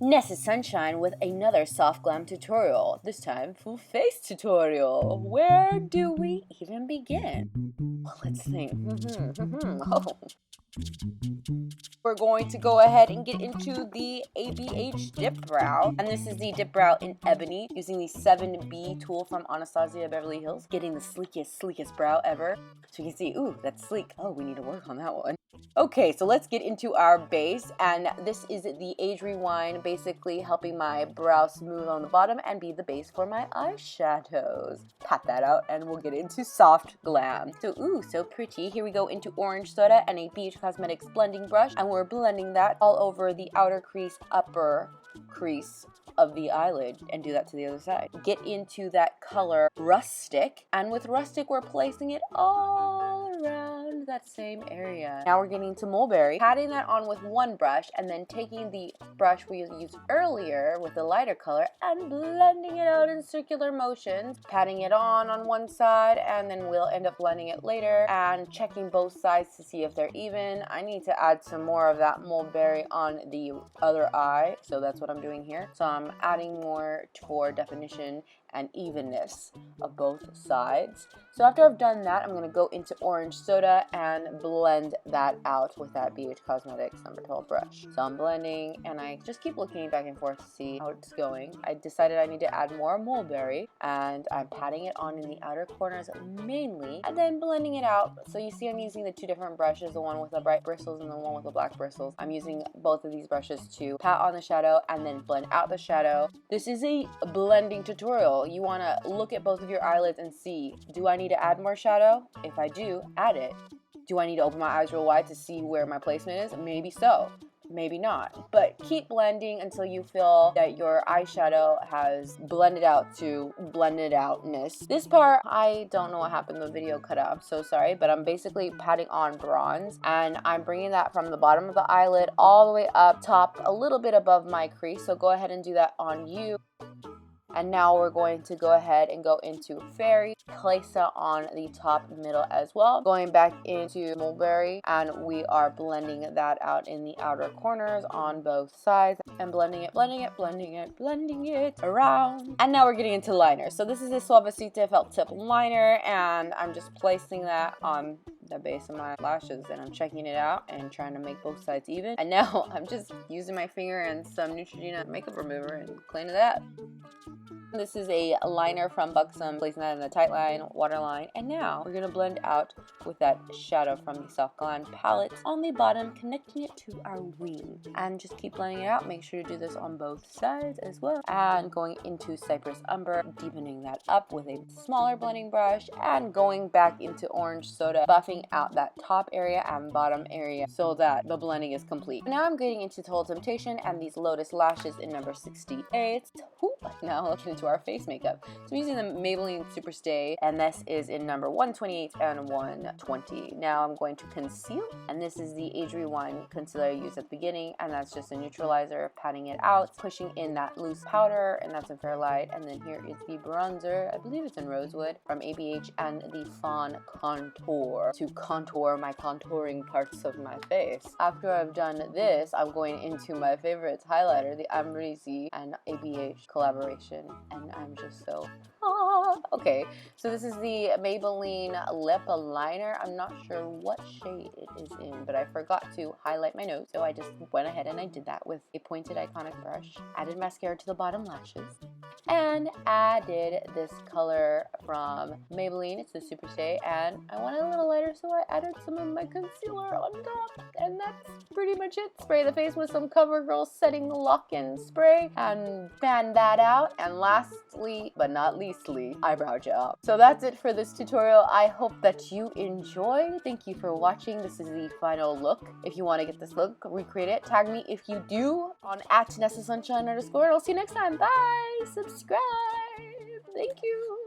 Nessa Sunshine with another soft glam tutorial, this time full face tutorial. Where do we even begin? Well, let's think. Oh. We're going to go ahead and get into the ABH dip brow, and this is the dip brow in ebony using the 7B tool from Anastasia Beverly Hills, getting the sleekest brow ever. So you can see, ooh, that's sleek. Oh, we need to work on that one. Okay, so let's get into our base, and this is the Age Rewind, basically helping my brow smooth on the bottom and be the base for my eyeshadows. Pat that out and we'll get into soft glam. So ooh, so pretty. Here we go into orange soda and a BH Cosmetics blending brush, and we're blending that all over the outer crease, upper crease of the eyelid, and do that to the other side. Get into that color Rustic, and with Rustic we're placing it all around that same area. Now we're getting to Mulberry, patting that on with one brush and then taking the brush we used earlier with the lighter color and blending it out in circular motions, patting it on one side, and then we'll end up blending it later and checking both sides to see if they're even. I need to add some more of that Mulberry on the other eye, so that's what I'm doing here. So I'm adding more for definition and evenness of both sides. So after I've done that, I'm going to go into orange soda and blend that out with that BH Cosmetics number 12 brush. So I'm blending, and I just keep looking back and forth to see how it's going. I decided I need to add more Mulberry, and I'm patting it on in the outer corners mainly, and then blending it out. So you see I'm using the two different brushes, the one with the bright bristles and the one with the black bristles. I'm using both of these brushes to pat on the shadow and then blend out the shadow. This is a blending tutorial. You want to look at both of your eyelids and see, do I need to add more shadow? If I do, add it. Do I need to open my eyes real wide to see where my placement is? Maybe so. Maybe not. But keep blending until you feel that your eyeshadow has blended out to blended outness. This part, I don't know what happened. The video cut out. I'm so sorry. But I'm basically patting on bronze, and I'm bringing that from the bottom of the eyelid all the way up top, a little bit above my crease. So go ahead and do that on you. And now we're going to go ahead and go into Fairy, place that on the top middle as well. Going back into Mulberry, and we are blending that out in the outer corners on both sides, and blending it around. And now we're getting into liner. So this is a SUAVECITA felt tip liner, and I'm just placing that on the base of my lashes, and I'm checking it out and trying to make both sides even. And now I'm just using my finger and some Neutrogena makeup remover and cleaning it up. This is a liner from BUXOM, placing that in the tight line, waterline, and now we're going to blend out with that shadow from the Soft Glam palette on the bottom, connecting it to our wing. And just keep blending it out. Make sure to do this on both sides as well. And going into Cypress Umber, deepening that up with a smaller blending brush, and going back into orange soda, buffing out that top area and bottom area so that the blending is complete. Now I'm getting into Total Temptation and these Lotus lashes in number 68. Now looking into our face makeup. So I'm using the Maybelline Superstay, and this is in number 128 and 120. Now I'm going to conceal, and this is the Age Rewind concealer I used at the beginning, and that's just a neutralizer, patting it out, pushing in that loose powder, and that's in Fairlight. And then here is the bronzer, I believe it's in Rosewood, from ABH, and the Fawn Contour to contour my contouring parts of my face. After I've done this, I'm going into my favorite highlighter, the Amrezy and ABH collaboration, and I'm just so okay. So this is the Maybelline lip liner. I'm not sure what shade it is in, but I forgot to highlight my nose, so I just went ahead and I did that with a pointed iconic brush. Added mascara to the bottom lashes, and added this color from Maybelline. It's the Superstay, and I wanted a little lighter, so I added some of my concealer on top, and that's pretty much it. Spray the face with some CoverGirl setting lock-in spray and fan that out, and lastly but not leastly, eyebrow gel. So that's it for this tutorial. I hope that you enjoy. Thank you for watching. This is the final look. If you want to get this look, recreate it, tag me if you do on @NessaSunshine_, and I'll see you next time. Bye. Subscribe. Thank you.